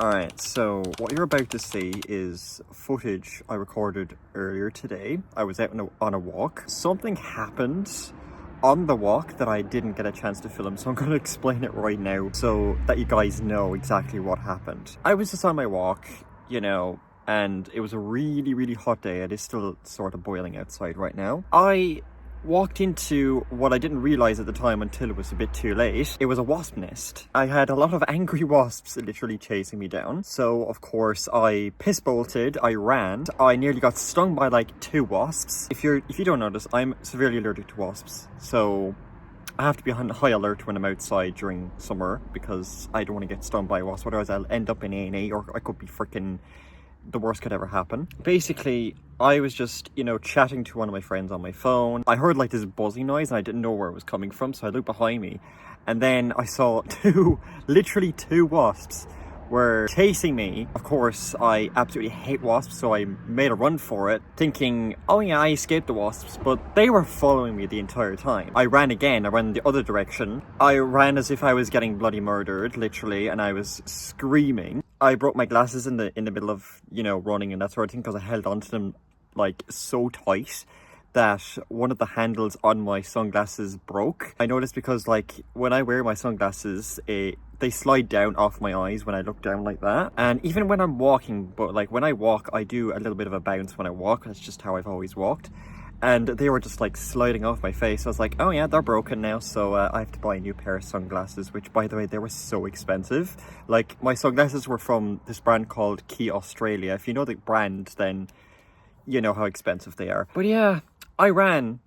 Alright, so what you're about to see is footage I recorded earlier today. I was out on a walk. Something happened on the walk that I didn't get a chance to film, so I'm going to explain it right now so that you guys know exactly what happened. I was just on my walk, and it was a really hot day. It is still sort of boiling outside right now. I walked into what I didn't realize at the time until it was a bit too late. It was a wasp nest. I had a lot of angry wasps literally chasing me down. So of course I piss bolted, I ran. I nearly got stung by like 2 wasps. If you don't notice, I'm severely allergic to wasps. So I have to be on high alert when I'm outside during summer because I don't want to get stung by a wasp. Otherwise I'll end up in A&E, or I could be freaking, the worst could ever happen. Basically, I was just, chatting to one of my friends on my phone. I heard like this buzzing noise and I didn't know where it was coming from, so I looked behind me and then I saw literally two wasps were chasing me. Of course, I absolutely hate wasps, so I made a run for it, thinking, oh yeah, I escaped the wasps, but they were following me the entire time. I ran again, I ran in the other direction. I ran as if I was getting bloody murdered, literally, and I was screaming. I broke my glasses in the middle of, running and that sort of thing, because I held onto them like so tight that one of the handles on my sunglasses broke. I noticed because like when I wear my sunglasses, they slide down off my eyes when I look down like that. And even when I'm walking, but like when I walk, I do a little bit of a bounce when I walk. That's just how I've always walked. And they were just like sliding off my face. I was like, oh yeah, they're broken now, so I have to buy a new pair of sunglasses, which by the way, they were so expensive. Like my sunglasses were from this brand called Key Australia. If you know the brand, then you know how expensive they are. But yeah, I ran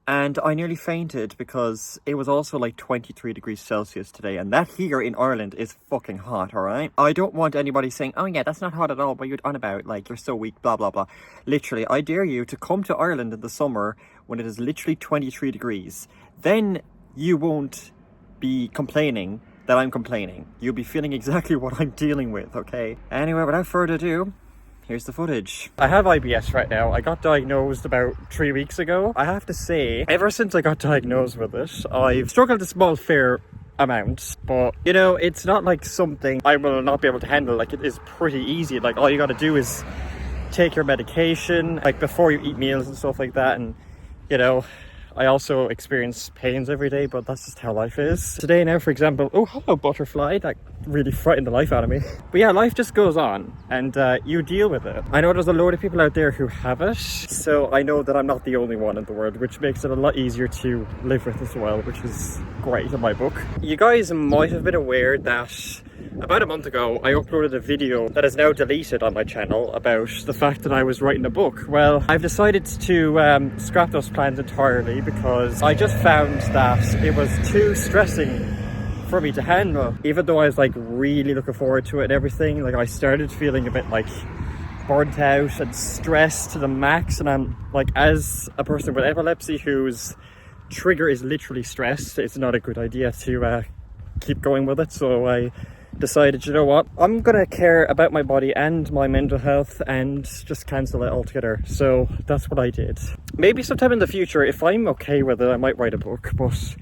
and I nearly fainted because it was also like 23 degrees Celsius today, and that here in Ireland is fucking hot, alright? I don't want anybody saying, oh yeah, that's not hot at all, but you're on about, like, you're so weak, blah blah blah. Literally, I dare you to come to Ireland in the summer when it is literally 23 degrees. Then you won't be complaining that I'm complaining. You'll be feeling exactly what I'm dealing with, okay? Anyway, without further ado, here's the footage. I have IBS right now. I got diagnosed about 3 weeks ago. I have to say, ever since I got diagnosed with it, I've struggled a small fair amount, but it's not like something I will not be able to handle. Like, it is pretty easy. Like, all you gotta do is take your medication, like before you eat meals and stuff like that. And I also experience pains every day, but that's just how life is. Today now, for example, oh, hello butterfly, that really frightened the life out of me. But yeah, life just goes on and you deal with it. I know there's a load of people out there who have it, so I know that I'm not the only one in the world, which makes it a lot easier to live with as well, which is great in my book. You guys might have been aware that about a month ago, I uploaded a video that is now deleted on my channel about the fact that I was writing a book. Well, I've decided to scrap those plans entirely because I just found that it was too stressing for me to handle. Even though I was like really looking forward to it and everything, like I started feeling a bit like burnt out and stressed to the max. And I'm like, as a person with epilepsy whose trigger is literally stress, it's not a good idea to keep going with it. So I decided, you know what, I'm gonna care about my body and my mental health and just cancel it altogether. So that's what I did. Maybe sometime in the future, if I'm okay with it, I might write a book, but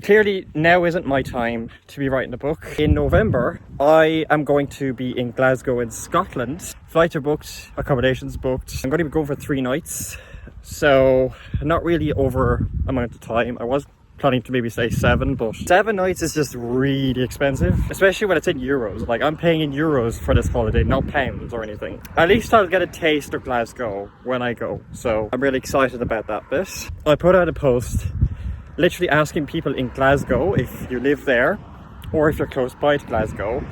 clearly now isn't my time to be writing a book. In November, I am going to be in Glasgow in Scotland. Flights are booked, accommodations booked. I'm going to be going for 3 nights, so not really over amount of time. I was planning to maybe say 7, but 7 nights is just really expensive, especially when it's in euros. Like, I'm paying in euros for this holiday, not pounds or anything. At least I'll get a taste of Glasgow when I go, so I'm really excited about that bit. I put out a post literally asking people in Glasgow, if you live there or if you're close by to Glasgow,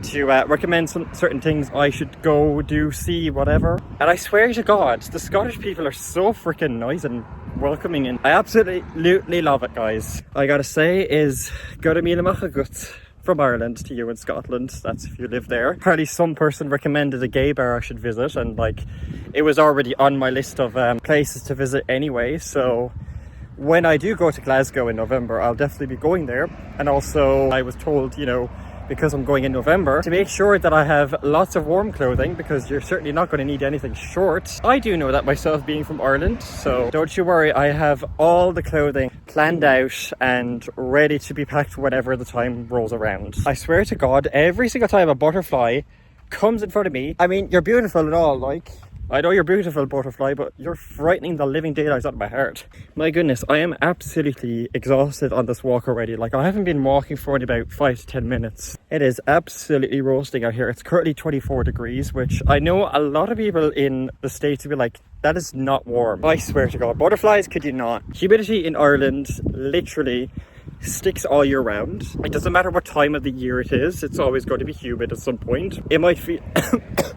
to recommend some certain things I should go do, see, whatever. And I swear to God, the Scottish people are so freaking nice and welcoming, and I absolutely love it, guys. I gotta say is go to Míle from Ireland to you in Scotland. That's if you live there. Apparently some person recommended a gay bar I should visit, and like it was already on my list of places to visit anyway. So when I do go to Glasgow in November, I'll definitely be going there. And also I was told, because I'm going in November, to make sure that I have lots of warm clothing, because you're certainly not going to need anything short. I do know that myself, being from Ireland, so don't you worry, I have all the clothing planned out and ready to be packed whenever the time rolls around. I swear to God, every single time a butterfly comes in front of me. I mean, you're beautiful and all, like, I know you're beautiful, butterfly, but you're frightening the living daylights out of my heart. My goodness, I am absolutely exhausted on this walk already. Like, I haven't been walking for only about 5 to 10 minutes. It is absolutely roasting out here. It's currently 24 degrees, which I know a lot of people in the States will be like, that is not warm. I swear to God, butterflies, could you not? Humidity in Ireland literally sticks all year round. It doesn't matter what time of the year it is, it's always going to be humid at some point. It might feel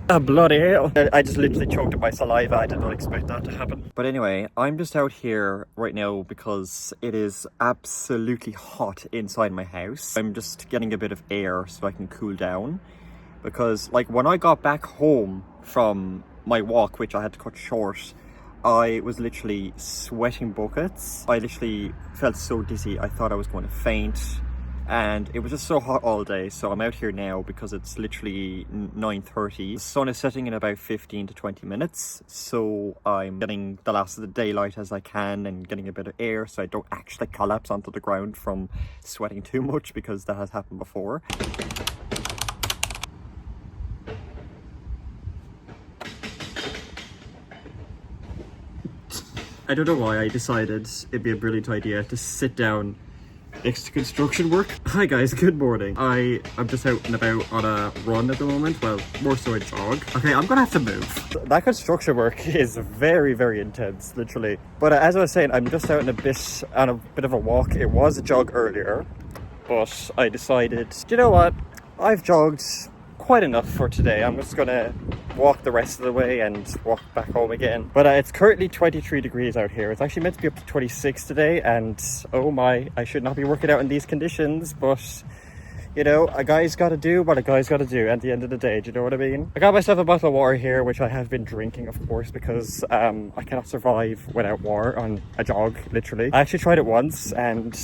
a bloody hell. I just literally choked up my saliva. I did not expect that to happen. But anyway, I'm just out here right now because it is absolutely hot inside my house. I'm just getting a bit of air so I can cool down, because like when I got back home from my walk, which I had to cut short, I was literally sweating buckets. I literally felt so dizzy. I thought I was going to faint, and it was just so hot all day. So I'm out here now because it's literally 9:30. The sun is setting in about 15 to 20 minutes. So I'm getting the last of the daylight as I can and getting a bit of air so I don't actually collapse onto the ground from sweating too much, because that has happened before. I don't know why I decided it'd be a brilliant idea to sit down next to construction work. Hi guys, good morning. I'm just out and about on a run at the moment. Well, more so a jog. Okay, I'm gonna have to move. That construction work is very, very intense, literally. But as I was saying, I'm just out on a bit of a walk. It was a jog earlier, but I decided, you know what? I've jogged quite enough for today. I'm just gonna walk the rest of the way and walk back home again. But it's currently 23 degrees out here. It's actually meant to be up to 26 today, and oh my, I should not be working out in these conditions, but you know, a guy's got to do what a guy's got to do at the end of the day. Do you know what I mean? I got myself a bottle of water here, which I have been drinking, of course, because I cannot survive without water on a jog, literally. I actually tried it once, and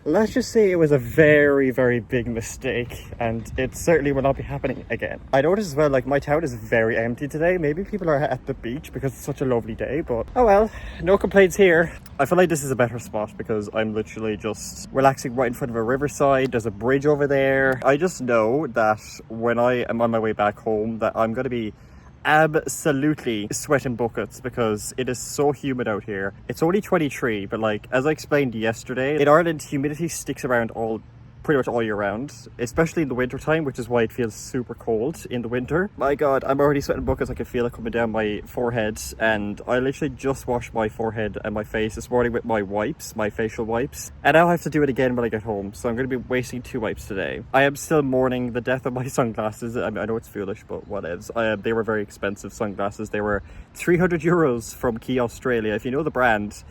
let's just say it was a very, very big mistake, and it certainly will not be happening again. I noticed as well, like, my town is very empty today. Maybe people are at the beach because it's such a lovely day, but oh well, no complaints here. I feel like this is a better spot because I'm literally just relaxing right in front of a riverside. There's a bridge over there. I just know that when I am on my way back home that I'm going to be absolutely sweating buckets because it is so humid out here. It's only 23, but like, as I explained yesterday, in Ireland, humidity sticks around pretty much all year round, especially in the winter time, which is why it feels super cold in the winter. My God, I'm already sweating buckets. I can feel it coming down my forehead, and I literally just washed my forehead and my face this morning with my wipes, my facial wipes, and I'll have to do it again when I get home, so I'm going to be wasting 2 wipes today. I am still mourning the death of my sunglasses. I mean, I know it's foolish, but whatevs. They were very expensive sunglasses. They were 300 euros from Key Australia. If you know the brand,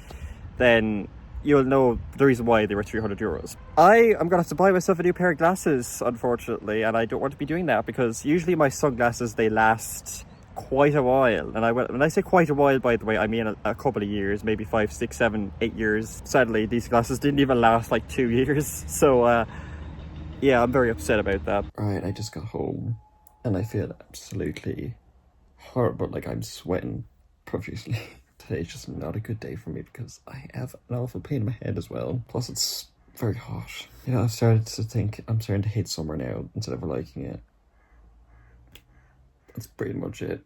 then you'll know the reason why they were 300 euros. I am gonna have to buy myself a new pair of glasses, unfortunately, and I don't want to be doing that because usually my sunglasses, they last quite a while. And when I say quite a while, by the way, I mean a couple of years, maybe 5, 6, 7, 8 years. Sadly, these glasses didn't even last like 2 years. So yeah, I'm very upset about that. Right, I just got home and I feel absolutely horrible, like I'm sweating profusely. Today's just not a good day for me because I have an awful pain in my head as well. Plus it's very hot. You know, I've started to think I'm starting to hate summer now instead of liking it. That's pretty much it.